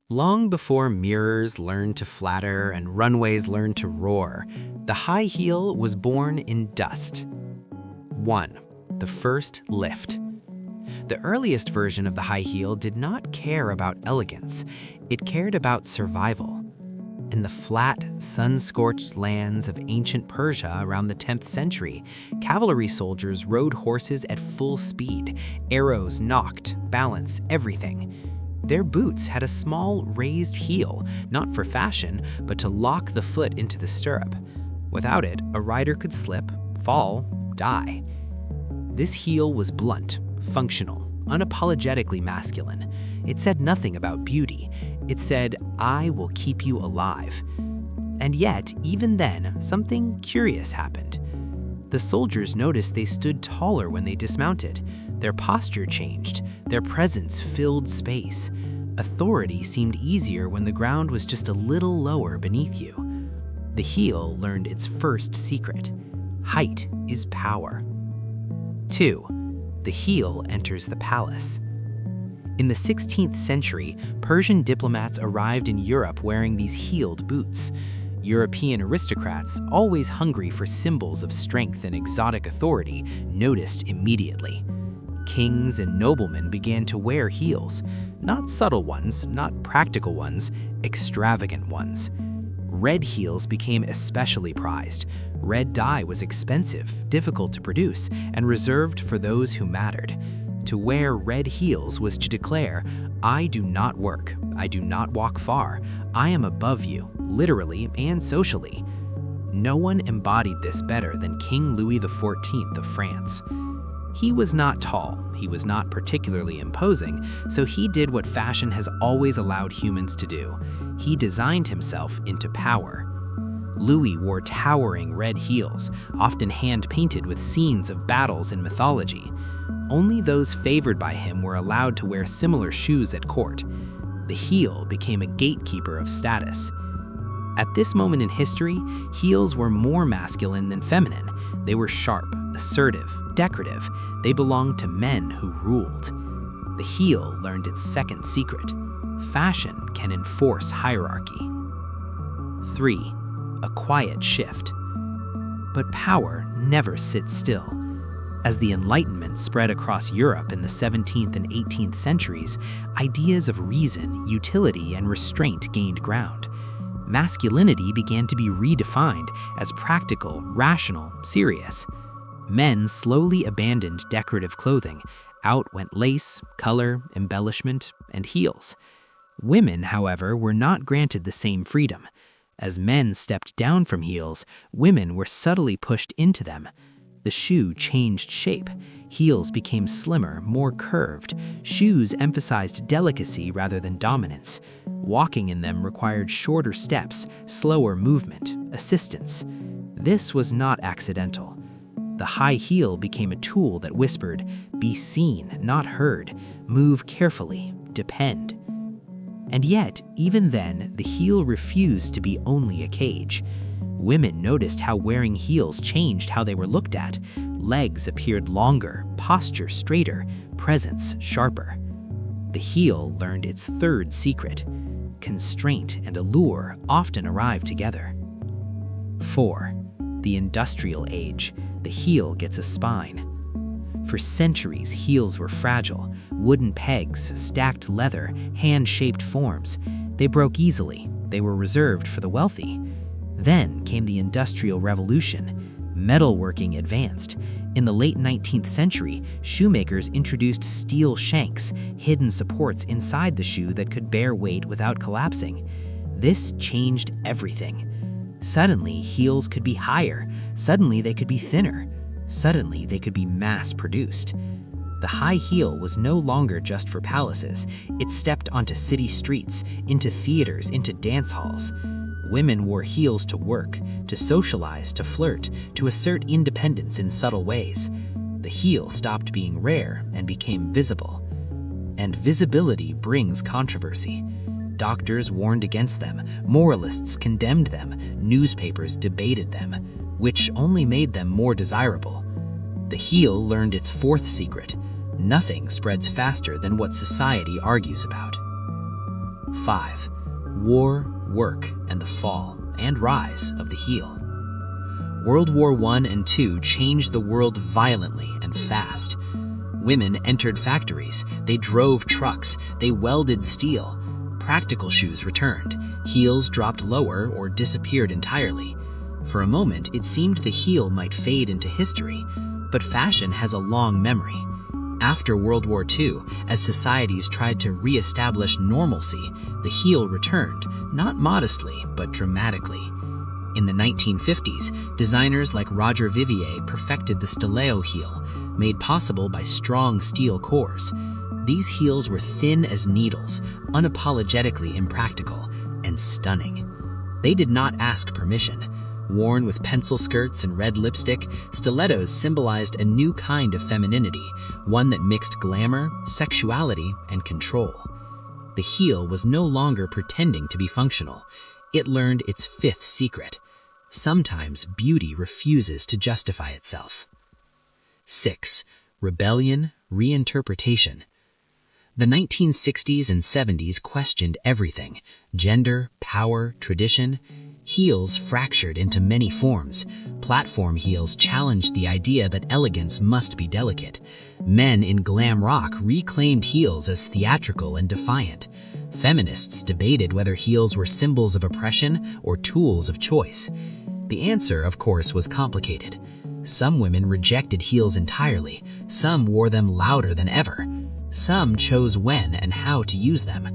Long before mirrors learned to flatter and runways learned to roar, the high heel was born in dust. 1. The first lift. The earliest version of the high heel did not care about elegance. It cared about survival. In the flat, sun-scorched lands of ancient Persia around the 10th century, cavalry soldiers rode horses at full speed. Arrows knocked, balance, everything. Their boots had a small, raised heel, not for fashion, but to lock the foot into the stirrup. Without it, a rider could slip, fall, die. This heel was blunt, functional, unapologetically masculine. It said nothing about beauty. It said, "I will keep you alive." And yet, even then, something curious happened. The soldiers noticed they stood taller when they dismounted. Their posture changed. Their presence filled space. Authority seemed easier when the ground was just a little lower beneath you. The heel learned its first secret. Height is power. 2. The heel enters the palace. In the 16th century, Persian diplomats arrived in Europe wearing these heeled boots. European aristocrats, always hungry for symbols of strength and exotic authority, noticed immediately. Kings and noblemen began to wear heels, not subtle ones, not practical ones, extravagant ones. Red heels became especially prized. Red dye was expensive, difficult to produce, and reserved for those who mattered. To wear red heels was to declare, "I do not work, I do not walk far, I am above you, literally and socially." No one embodied this better than King Louis XIV of France. He was not tall, he was not particularly imposing, so he did what fashion has always allowed humans to do. He designed himself into power. Louis wore towering red heels, often hand-painted with scenes of battles in mythology. Only those favored by him were allowed to wear similar shoes at court. The heel became a gatekeeper of status. At this moment in history, heels were more masculine than feminine. They were sharp, assertive, decorative. They belonged to men who ruled. The heel learned its second secret. Fashion can enforce hierarchy. 3. A quiet shift. But power never sits still. As the Enlightenment spread across Europe in the 17th and 18th centuries, ideas of reason, utility, and restraint gained ground. Masculinity began to be redefined as practical, rational, serious. Men slowly abandoned decorative clothing. Out went lace, color, embellishment, and heels. Women, however, were not granted the same freedom. As men stepped down from heels, women were subtly pushed into them. The shoe changed shape. Heels became slimmer, more curved. Shoes emphasized delicacy rather than dominance. Walking in them required shorter steps, slower movement, assistance. This was not accidental. The high heel became a tool that whispered, "Be seen, not heard. Move carefully. Depend." And yet, even then, the heel refused to be only a cage. Women noticed how wearing heels changed how they were looked at. Legs appeared longer, posture straighter, presence sharper. The heel learned its third secret. Constraint and allure often arrive together. 4. The industrial age. The heel gets a spine. For centuries, heels were fragile. Wooden pegs, stacked leather, hand-shaped forms. They broke easily. They were reserved for the wealthy. Then came the Industrial Revolution. Metalworking advanced. In the late 19th century, shoemakers introduced steel shanks, hidden supports inside the shoe that could bear weight without collapsing. This changed everything. Suddenly, heels could be higher. Suddenly, they could be thinner. Suddenly, they could be mass-produced. The high heel was no longer just for palaces. It stepped onto city streets, into theaters, into dance halls. Women wore heels to work, to socialize, to flirt, to assert independence in subtle ways. The heel stopped being rare and became visible. And visibility brings controversy. Doctors warned against them, moralists condemned them, newspapers debated them, which only made them more desirable. The heel learned its fourth secret. Nothing spreads faster than what society argues about. 5. War, work, and the fall and rise of the heel. World War I and II changed the world violently and fast. Women entered factories, they drove trucks, they welded steel. Practical shoes returned, heels dropped lower or disappeared entirely. For a moment, it seemed the heel might fade into history, but fashion has a long memory. After World War II, as societies tried to re-establish normalcy, the heel returned, not modestly, but dramatically. In the 1950s, designers like Roger Vivier perfected the stiletto heel, made possible by strong steel cores. These heels were thin as needles, unapologetically impractical, and stunning. They did not ask permission. Worn with pencil skirts and red lipstick, stilettos symbolized a new kind of femininity, one that mixed glamour, sexuality, and control. The heel was no longer pretending to be functional. It learned its fifth secret. Sometimes beauty refuses to justify itself. 6. Rebellion, reinterpretation. The 1960s and 70s questioned everything: gender, power, tradition. Heels fractured into many forms. Platform heels challenged the idea that elegance must be delicate. Men in glam rock reclaimed heels as theatrical and defiant. Feminists debated whether heels were symbols of oppression or tools of choice. The answer, of course, was complicated. Some women rejected heels entirely. Some wore them louder than ever. Some chose when and how to use them.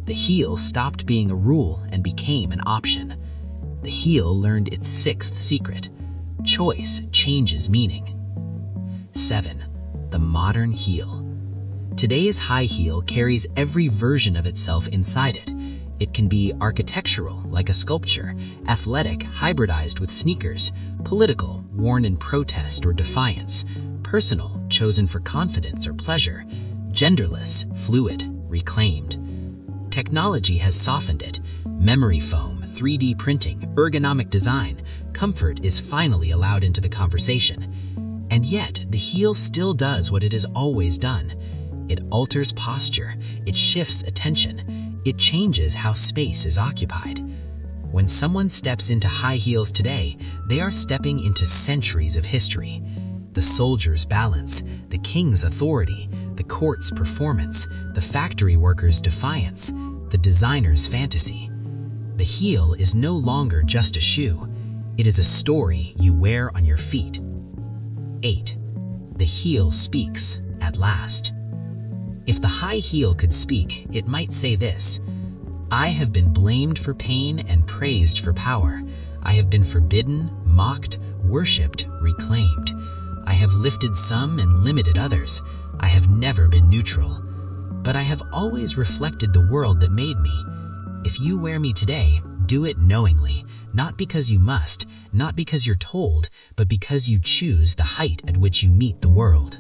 The heel stopped being a rule and became an option. The heel learned its sixth secret: choice changes meaning. 7. The modern heel. Today's high heel carries every version of itself inside it. It can be architectural, like a sculpture, athletic, hybridized with sneakers, political, worn in protest or defiance, personal, chosen for confidence or pleasure, genderless, fluid, reclaimed. Technology has softened it. Memory foam, 3D printing, ergonomic design, comfort is finally allowed into the conversation. And yet, the heel still does what it has always done. It alters posture, it shifts attention, it changes how space is occupied. When someone steps into high heels today, they are stepping into centuries of history. The soldier's balance, the king's authority, the court's performance, the factory worker's defiance, the designer's fantasy. The heel is no longer just a shoe. It is a story you wear on your feet. 8. The heel speaks, at last. If the high heel could speak, it might say this: I have been blamed for pain and praised for power. I have been forbidden, mocked, worshipped, reclaimed. I have lifted some and limited others. I have never been neutral. But I have always reflected the world that made me. If you wear me today, do it knowingly, not because you must, not because you're told, but because you choose the height at which you meet the world.